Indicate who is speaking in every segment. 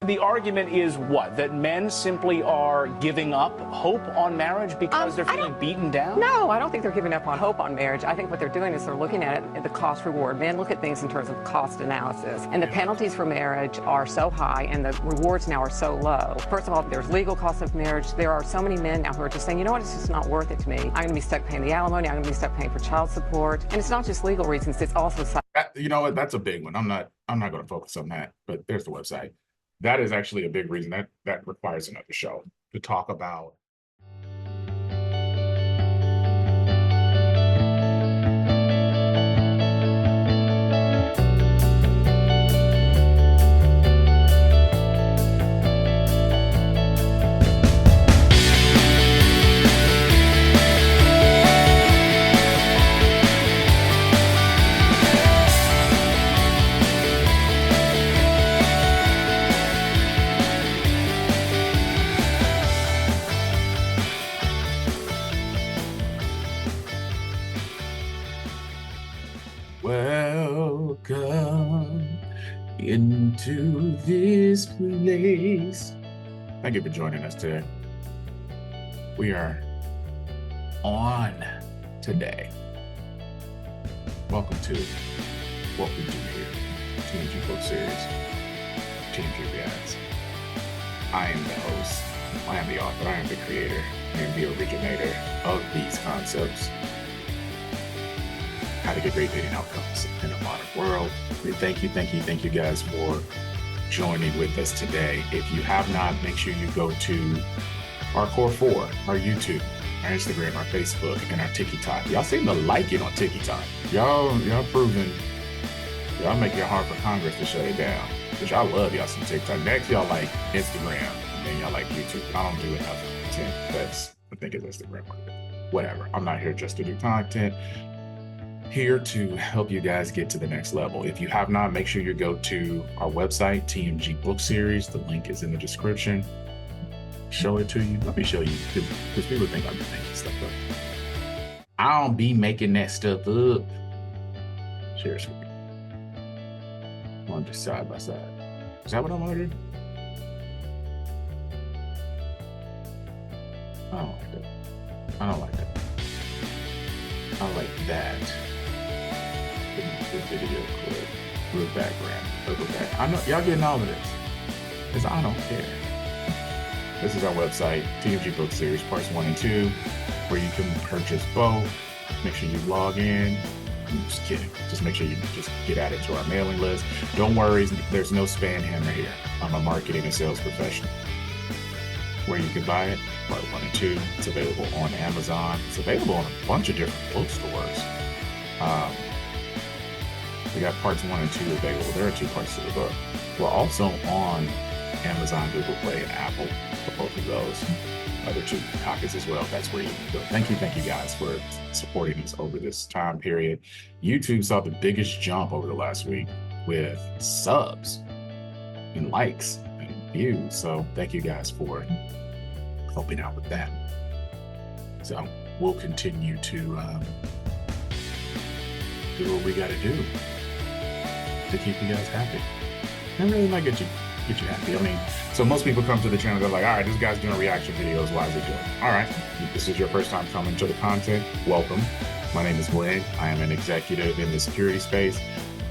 Speaker 1: The argument is what? That men simply are giving up hope on marriage because they're feeling beaten down?
Speaker 2: No, I don't think they're giving up on hope on marriage. I think what they're doing is they're looking at it, the cost reward. Men look at things in terms of cost analysis. And the penalties for marriage are so high and the rewards now are so low. First of all, there's legal costs of marriage. There are so many men now who are just saying, you know what, it's just not worth it to me. I'm going to be stuck paying the alimony. I'm going to be stuck paying for child support. And it's not just legal reasons. It's also...
Speaker 3: You know what? That's a big one. I'm not going to focus on that, but there's the website. That is actually a big reason that requires another show to talk about. Welcome into this place. Thank you for joining us today. We are on today. Welcome to what we do here, TMG Book Series, TMG Reacts. I am the host, I am the author, I am the creator, I am the originator of these concepts. How to get great dating outcomes in a modern world. Thank you guys for joining with us today. If you have not, make sure you go to our Core 4, our YouTube, our Instagram, our Facebook, and our TikTok. Y'all seem to like it on TikTok. Y'all proving, y'all make it hard for Congress to shut it down. But y'all love y'all some TikTok. Next, y'all like Instagram, and then y'all like YouTube. I don't do enough content. I think it's Instagram. Whatever. I'm not here just to do content. Here to help you guys get to the next level. If you have not, make sure you go to our website, TMG Book Series. The link is in the description. Show it to you. Let me show you, because people think I'm just making stuff up. I don't be making that stuff up. Share screen. I'm just side by side. Is that what I'm gonna do? I don't like that. I don't like that. I like that. The video clip, blue background, purple back. I know y'all getting all of this, because I don't care. This is our website, TMG Book Series Parts 1 and 2, where you can purchase both. Make sure you log in. I'm just kidding. Just make sure you just get added to our mailing list. Don't worry, there's no spam hammer here. I'm a marketing and sales professional. Where you can buy it, Part 1 and 2. It's available on Amazon. It's available on a bunch of different bookstores. We got Parts 1 and 2 available. There are 2 parts to the book. We're also on Amazon, Google Play, and Apple for both of those. Other 2 copies as well. That's where you can go. Thank you guys for supporting us over this time period. YouTube saw the biggest jump over the last week with subs and likes and views. So thank you guys for helping out with that. So we'll continue to do what we got to do to keep you guys happy. And really might get you happy. I mean, so most people come to the channel, they're like, all right, this guy's doing reaction videos. Why is he doing it? All right, this is your first time coming to the content. Welcome. My name is Glenn. I am an executive in the security space.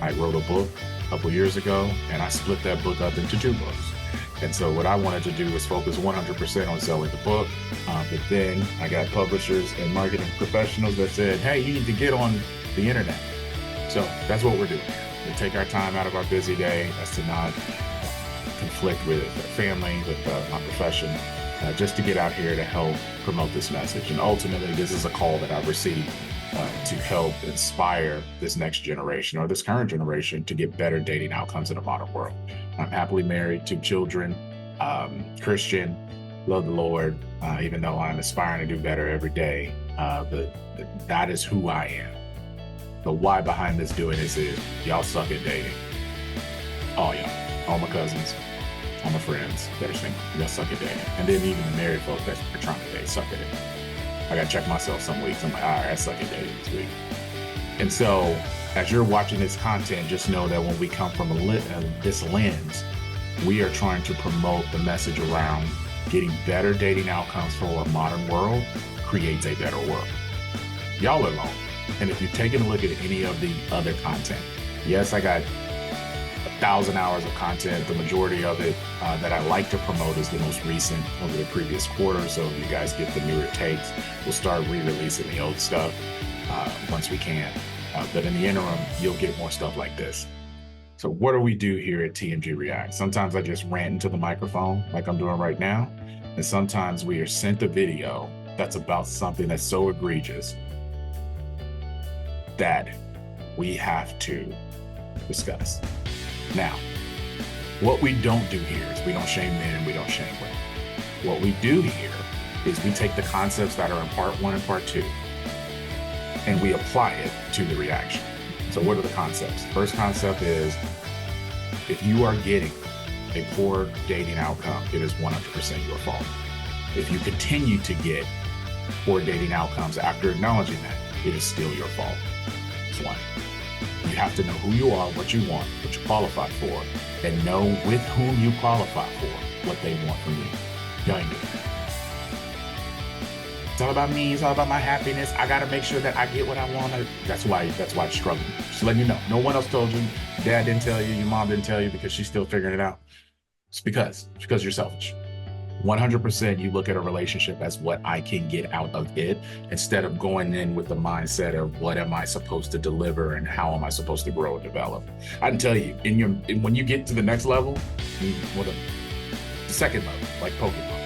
Speaker 3: I wrote a book a couple years ago, and I split that book up into 2 books. And so what I wanted to do was focus 100% on selling the book. But then I got publishers and marketing professionals that said, hey, you need to get on the internet. So that's what we're doing. We take our time out of our busy day as to not conflict with our family, with my profession, just to get out here to help promote this message. And ultimately, this is a call that I've received to help inspire this next generation or this current generation to get better dating outcomes in a modern world. I'm happily married, 2 children, Christian, love the Lord, even though I'm aspiring to do better every day. But that is who I am. The why behind this doing this is y'all suck at dating. All y'all, all my cousins, all my friends that are single, y'all suck at dating. And then even the married folks that are trying to date suck at it. I gotta check myself some weeks. I'm like, all right, I suck at dating this week. And so as you're watching this content, just know that when we come from this lens, we are trying to promote the message around getting better dating outcomes for a modern world creates a better world. Y'all are alone. And if you're taking a look at any of the other content, yes, I got 1,000 hours of content. The majority of it that I like to promote is the most recent over the previous quarter. So if you guys get the newer takes, we'll start re-releasing the old stuff once we can. But in the interim, you'll get more stuff like this. So what do we do here at TMG React? Sometimes I just rant into the microphone like I'm doing right now. And sometimes we are sent a video that's about something that's so egregious that we have to discuss. Now, what we don't do here is we don't shame men and we don't shame women. What we do here is we take the concepts that are in part 1 and part 2 and we apply it to the reaction. So what are the concepts? First concept is if you are getting a poor dating outcome, it is 100% your fault. If you continue to get poor dating outcomes after acknowledging that, it is still your fault. That's one. You have to know who you are, what you want, what you qualify for, and know with whom you qualify for what they want from you. Y'all ain't doing that. It's all about me. It's all about my happiness. I got to make sure that I get what I want. That's why I'm struggling. Just letting you know. No one else told you. Dad didn't tell you. Your mom didn't tell you because she's still figuring it out. It's because you're selfish. 100% you look at a relationship as what I can get out of it instead of going in with the mindset of what am I supposed to deliver and how am I supposed to grow and develop. I can tell you, when you get to the next level, the second level, like Pokemon,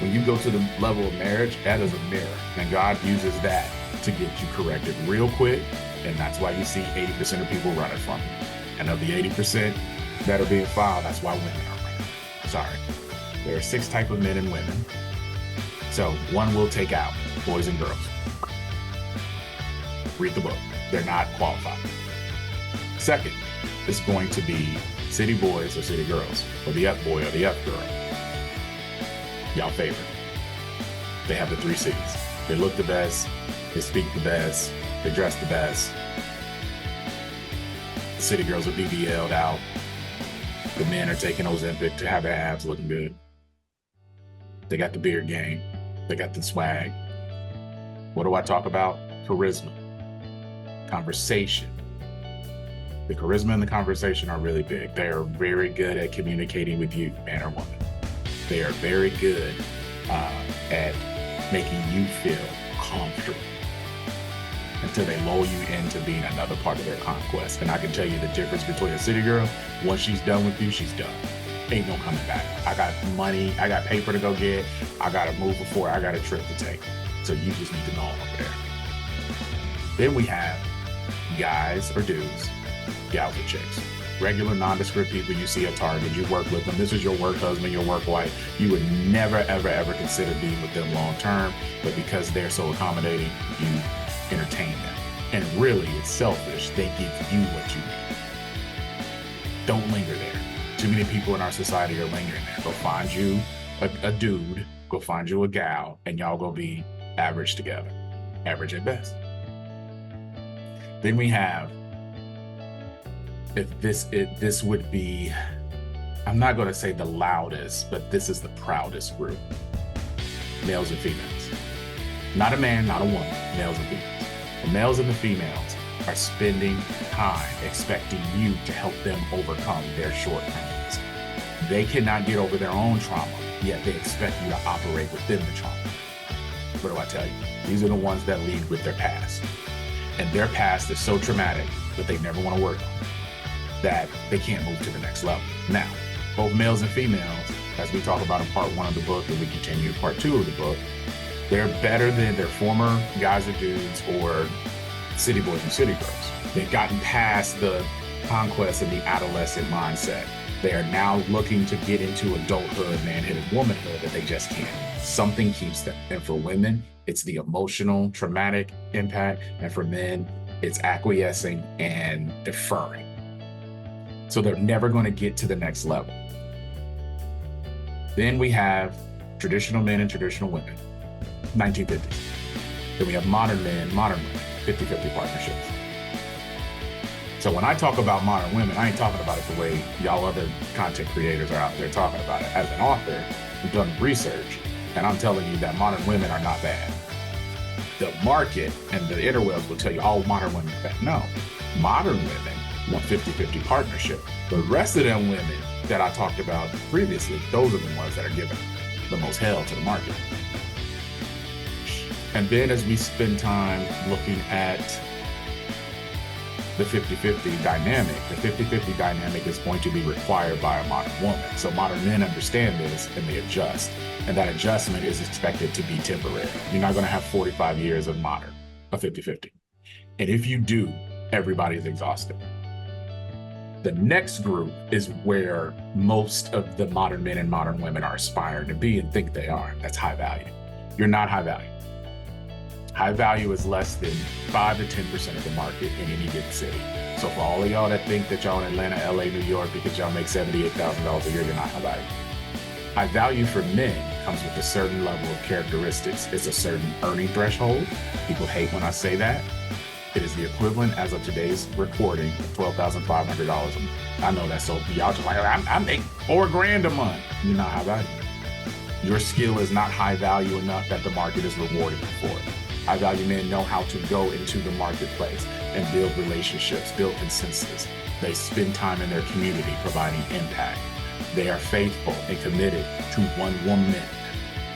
Speaker 3: when you go to the level of marriage, that is a mirror. And God uses that to get you corrected real quick. And that's why you see 80% of people running from you. And of the 80% that are being filed, that's why women are running. Sorry. There are 6 types of men and women. So one will take out boys and girls. Read the book. They're not qualified. Second is going to be city boys or city girls, or the F boy or the F girl. Y'all favorite. They have the 3 C's. They look the best, they speak the best, they dress the best. The city girls are BBL'd out. The men are taking Ozempic to have their abs looking good. They got the beard game. They got the swag. What do I talk about? Charisma. Conversation. The charisma and the conversation are really big. They are very good at communicating with you, man or woman. They are very good at making you feel comfortable until they lull you into being another part of their conquest. And I can tell you the difference between a city girl, once she's done with you, she's done. Ain't no coming back. I got money, I got paper to go get, I got to move before, I got a trip to take. So you just need to know over there. Then we have guys or dudes, gals or chicks. Regular nondescript people you see at Target, you work with them. This is your work husband, your work wife. You would never, ever, ever consider being with them long term, but because they're so accommodating, you entertain them. And really, it's selfish. They give you what you need. Don't linger there. Too many people in our society are lingering there. Go find you a dude, go find you a gal, and y'all go be average together. Average at best. Then we have, this would be, I'm not going to say the loudest, but this is the proudest group. Males and females. Not a man, not a woman. Males and females. The males and the females are spending time expecting you to help them overcome their shortcomings. They cannot get over their own trauma, yet they expect you to operate within the trauma. What do I tell you? These are the ones that lead with their past. And their past is so traumatic that they never want to work on, that they can't move to the next level. Now, both males and females, as we talk about in part 1 of the book and we continue in part 2 of the book, they're better than their former guys or dudes or city boys and city girls. They've gotten past the conquest and the adolescent mindset. They are now looking to get into adulthood, manhood, and womanhood that they just can't. Something keeps them. And for women, it's the emotional, traumatic impact. And for men, it's acquiescing and deferring. So they're never going to get to the next level. Then we have traditional men and traditional women, 1950s. Then we have modern men, modern women, 50-50 partnerships. So when I talk about modern women, I ain't talking about it the way y'all other content creators are out there talking about it. As an author, I've done research, and I'm telling you that modern women are not bad. The market and the interwebs will tell you all modern women are bad. No, modern women want 50-50 partnership. The rest of them women that I talked about previously, those are the ones that are giving the most hell to the market. And then as we spend time looking at the 50-50 dynamic, the 50-50 dynamic is going to be required by a modern woman. So modern men understand this and they adjust. And that adjustment is expected to be temporary. You're not going to have 45 years of 50-50. And if you do, everybody's exhausted. The next group is where most of the modern men and modern women are aspiring to be and think they are. That's high value. You're not high value. High value is less than 5 to 10% of the market in any given city. So for all of y'all that think that y'all in Atlanta, LA, New York, because y'all make $78,000 a year, you're not high value. High value for men comes with a certain level of characteristics. It's a certain earning threshold. People hate when I say that. It is the equivalent, as of today's recording, of $12,500 a month. I know that's so, y'all just like, I make $4,000 a month. You're not high value. Your skill is not high value enough that the market is rewarding you for it. High value men know how to go into the marketplace and build relationships, build consensus. They spend time in their community providing impact. They are faithful and committed to one woman.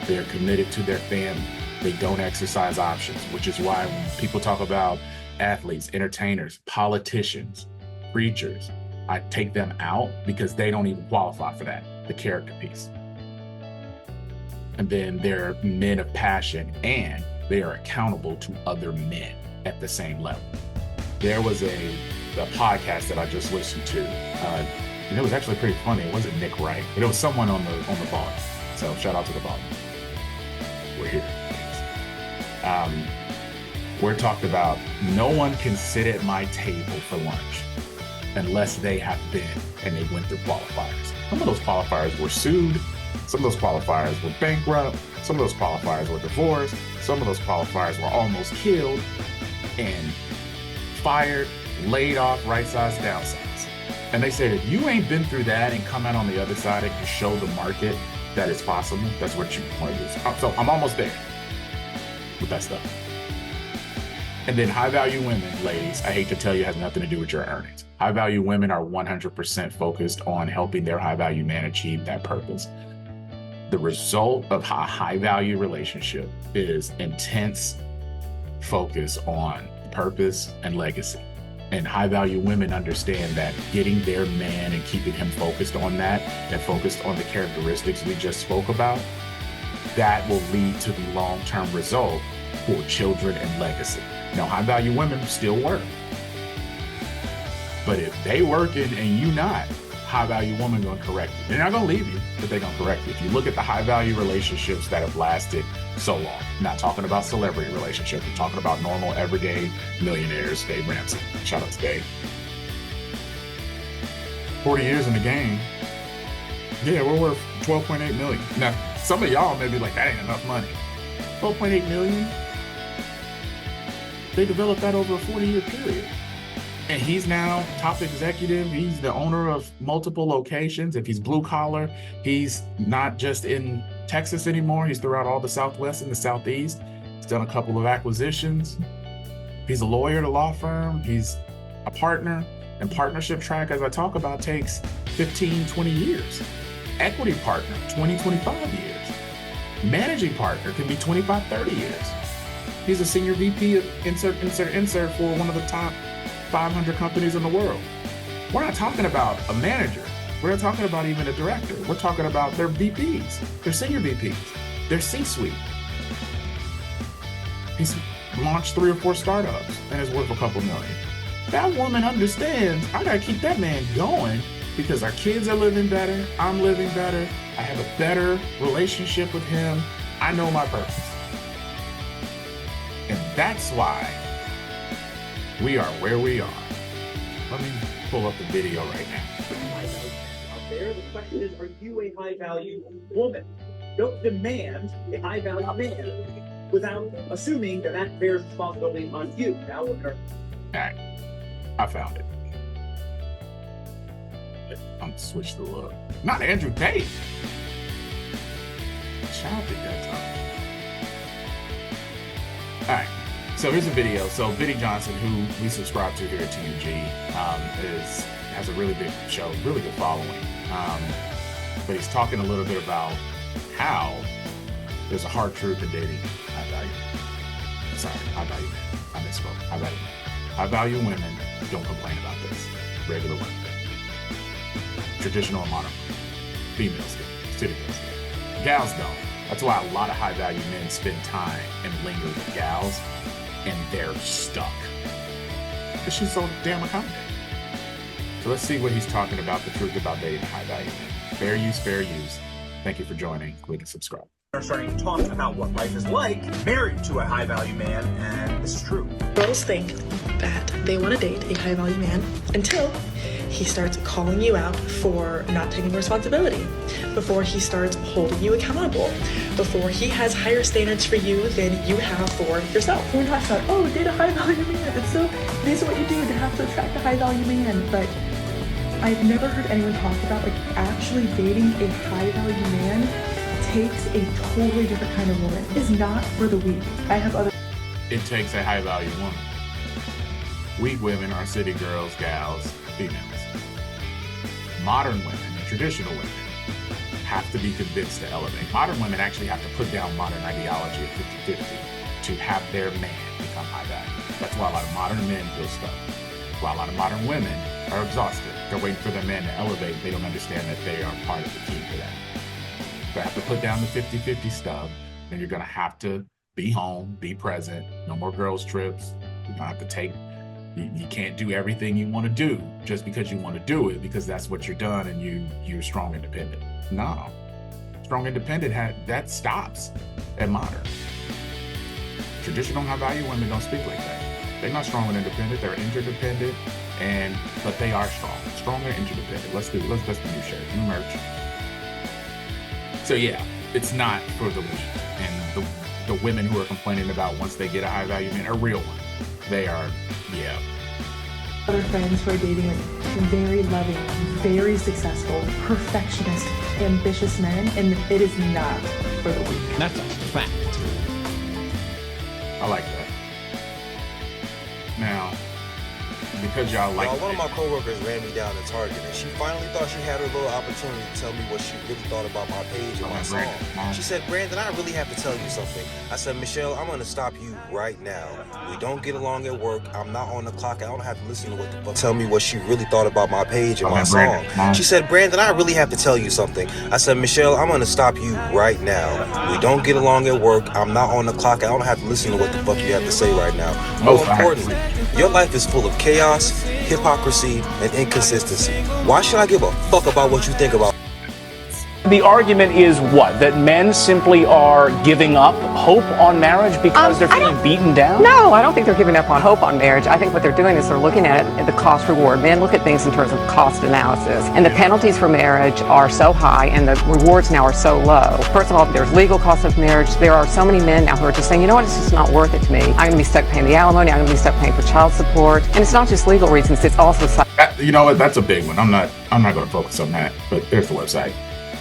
Speaker 3: They are committed to their family. They don't exercise options, which is why when people talk about athletes, entertainers, politicians, preachers, I take them out because they don't even qualify for that, the character piece. And then they're men of passion and they are accountable to other men at the same level. There was a podcast that I just listened to, and it was actually pretty funny. It wasn't Nick Wright, but it was someone on the bar. So shout out to the bar. We're here. We're talked about no one can sit at my table for lunch unless they have been and they went through qualifiers. Some of those qualifiers were sued. Some of those qualifiers were bankrupt. Some of those qualifiers were divorced. Some of those qualifiers were almost killed and fired, laid off, right sides, down sides. And they said, if you ain't been through that and come out on the other side and can show the market that it's possible, that's what you want to do. So I'm almost there with that stuff. And then high value women, ladies, I hate to tell you, has nothing to do with your earnings. High value women are 100% focused on helping their high value man achieve that purpose. The result of a high value relationship is intense focus on purpose and legacy. And high value women understand that getting their man and keeping him focused on that and focused on the characteristics we just spoke about, that will lead to the long-term result for children and legacy. Now, high value women still work. But if they working and you not, high value woman gonna correct you. They're not gonna leave you, but they're gonna correct you. If you look at the high value relationships that have lasted so long, I'm not talking about celebrity relationships, I'm talking about normal, everyday millionaires. Dave Ramsey, shout out to Dave. 40 years in the game, yeah, we're worth 12.8 million. Now, some of y'all may be like, that ain't enough money. 12.8 million? They developed that over a 40-year period. And he's now top executive. He's the owner of multiple locations. If he's blue collar, he's not just in Texas anymore. He's throughout all the Southwest and the Southeast. He's done a couple of acquisitions. He's a lawyer at a law firm. He's a partner. And partnership track, as I talk about, takes 15, 20 years. Equity partner, 20, 25 years. Managing partner can be 25, 30 years. He's a senior VP of insert for one of the top 500 companies in the world. We're not talking about a manager. We're not talking about even a director. We're talking about their VPs, their senior VPs, their C-suite. He's launched 3 or 4 startups and is worth a couple million. That woman understands, I gotta keep that man going because our kids are living better, I'm living better, I have a better relationship with him, I know my purpose. And that's why we are where we are. Let me pull up the video right now.
Speaker 4: Out there, the question is, are you a high-value woman? Don't demand a high-value man without assuming that bears responsibility on you. Now we're
Speaker 3: all right, I found it. I'm gonna switch the look. Not Andrew Tate. Shout out to that time. All right, so here's a video. So Biddy Johnson, who we subscribe to here at TMG, has a really big show, really good following. But he's talking a little bit about how there's a hard truth in dating high value. Sorry, high value men. I misspoke. High value men. High value women don't complain about this. Regular women. Traditional and modern. Females do. City girls do. Gals don't. That's why a lot of high value men spend time and linger with gals, and they're stuck. Because she's so damn accommodating. So let's see what he's talking about, the truth about dating high value men. Fair use, fair use. Thank you for joining. Click and subscribe.
Speaker 4: Are starting to talk about what life is like married to a high-value man, and this is true.
Speaker 5: Girls think that they want to date a high-value man until he starts calling you out for not taking responsibility, before he starts holding you accountable, before he has higher standards for you than you have for yourself. Everyone talks about, oh, date a high-value man. It's so, this is what you do to have to attract a high-value man. But I've never heard anyone talk about like actually dating a high-value man takes a totally different kind of woman. It is not for the weak. I have other.
Speaker 3: It takes a high value woman. Weak women are city girls, gals, females. Modern women and traditional women have to be convinced to elevate. Modern women actually have to put down modern ideology at 50-50 to have their man become high value. That's why a lot of modern men feel stuck. Why a lot of modern women are exhausted. They're waiting for their man to elevate. They don't understand that they are part of the team for that. You have to put down the 50-50 stuff, and you're going to have to be home, be present. No more girls trips. You're going to have to take, you can't do everything you want to do just because you want to do it, because that's what you're done and you're strong independent. No. Strong independent, that stops at modern. Traditional high value women don't speak like that. They're not strong and independent, they're interdependent, but they are strong. Strong and interdependent. That's the new shirt, new merch. So yeah, it's not for the weak. And the women who are complaining about once they get a high value man are real ones. They are, yeah.
Speaker 5: Other friends who are dating like very loving, very successful, perfectionist, ambitious men, and it is not for the weak.
Speaker 6: That's a fact.
Speaker 3: I like that. Now, because y'all like
Speaker 7: one of my coworkers ran me down at Target, and she finally thought she had her little opportunity to tell me what she really thought about my page and my song. She said, Brandon, I really have to tell you something. I said, Michelle, I'm going to stop you right now. We don't get along at work. I'm not on the clock. I don't have to listen to what the fuck. Tell me what she really thought about my page and my song. She said, Brandon, I really have to tell you something. I said, Michelle, I'm going to stop you right now. We don't get along at work. I'm not on the clock. I don't have to listen to what the fuck you have to say right now. More importantly, your life is full of chaos, hypocrisy, and inconsistency. Why should I give a fuck about what you think about?
Speaker 1: The argument is what? That men simply are giving up hope on marriage because they're feeling beaten down?
Speaker 2: No, I don't think they're giving up on hope on marriage. I think what they're doing is they're looking at it, the cost reward. Men look at things in terms of cost analysis. And the penalties for marriage are so high and the rewards now are so low. First of all, there's legal costs of marriage. There are so many men now who are just saying, you know what, it's just not worth it to me. I'm going to be stuck paying the alimony. I'm going to be stuck paying for child support. And it's not just legal reasons, it's also...
Speaker 3: You know what, that's a big one. I'm not going to focus on that, but there's the website.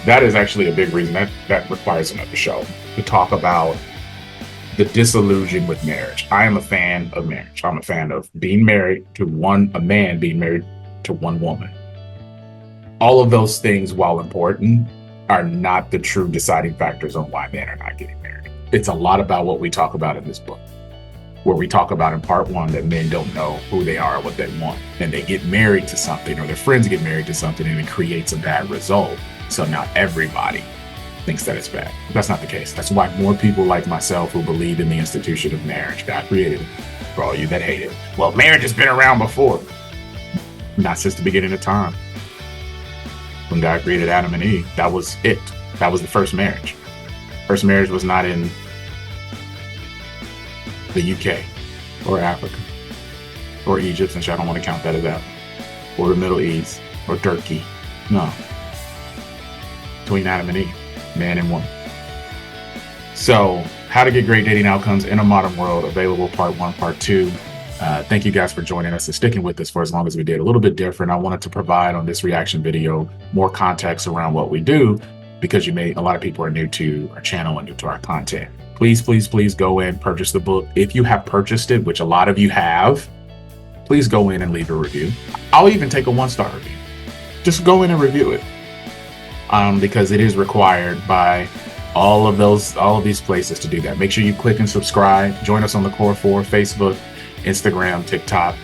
Speaker 3: That is actually a big reason that requires another show to talk about the disillusion with marriage. I am a fan of marriage. I'm a fan of being married to a man being married to one woman. All of those things, while important, are not the true deciding factors on why men are not getting married. It's a lot about what we talk about in this book, where we talk about in part one that men don't know who they are or what they want. And they get married to something, or their friends get married to something, and it creates a bad result. So now everybody thinks that it's bad. That's not the case. That's why more people like myself who believe in the institution of marriage, God created it. For all you that hate it, well, marriage has been around before. Not since the beginning of time. When God created Adam and Eve, that was it. That was the first marriage. First marriage was not in the UK or Africa or Egypt, since I don't want to count that as that, or the Middle East or Turkey. No. Between Adam and Eve, man and woman. So, how to get great dating outcomes in a modern world, available part 1, part 2. Thank you guys for joining us and sticking with us for as long as we did. A little bit different. I wanted to provide on this reaction video more context around what we do, because a lot of people are new to our channel and new to our content. Please, please, please go in, purchase the book. If you have purchased it, which a lot of you have, please go in and leave a review. I'll even take a 1-star review. Just go in and review it, because it is required by all of these places to do that. Make sure you click and subscribe. Join us on the Core 4, Facebook, Instagram, TikTok,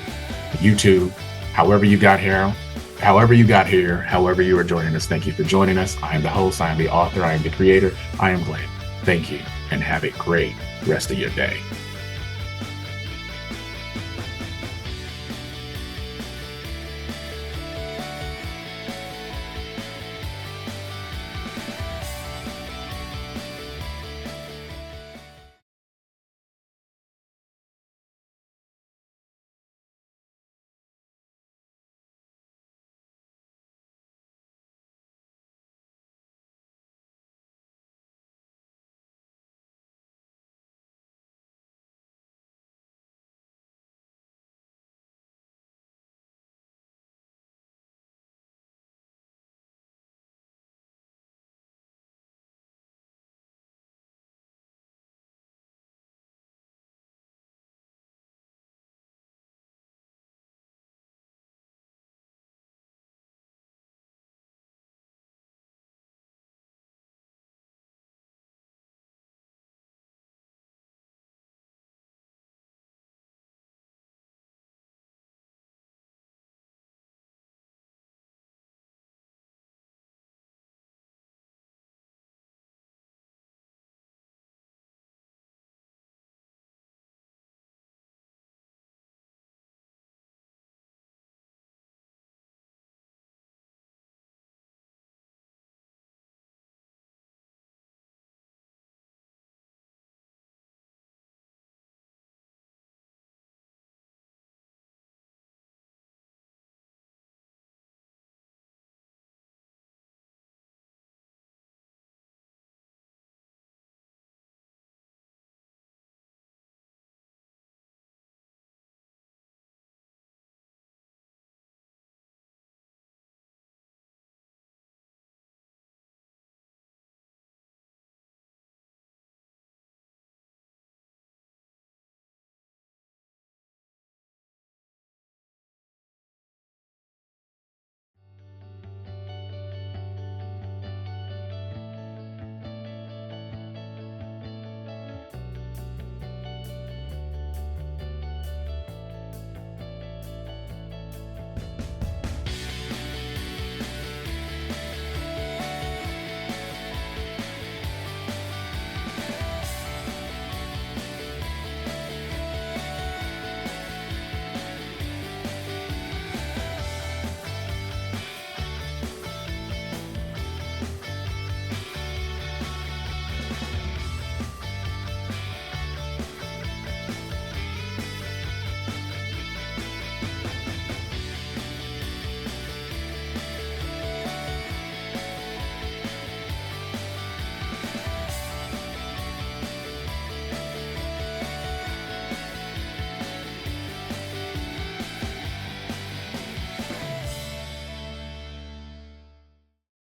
Speaker 3: YouTube, however you got here, however you are joining us. Thank you for joining us. I am the host, I am the author, I am the creator. I am Glenn. Thank you, and have a great rest of your day.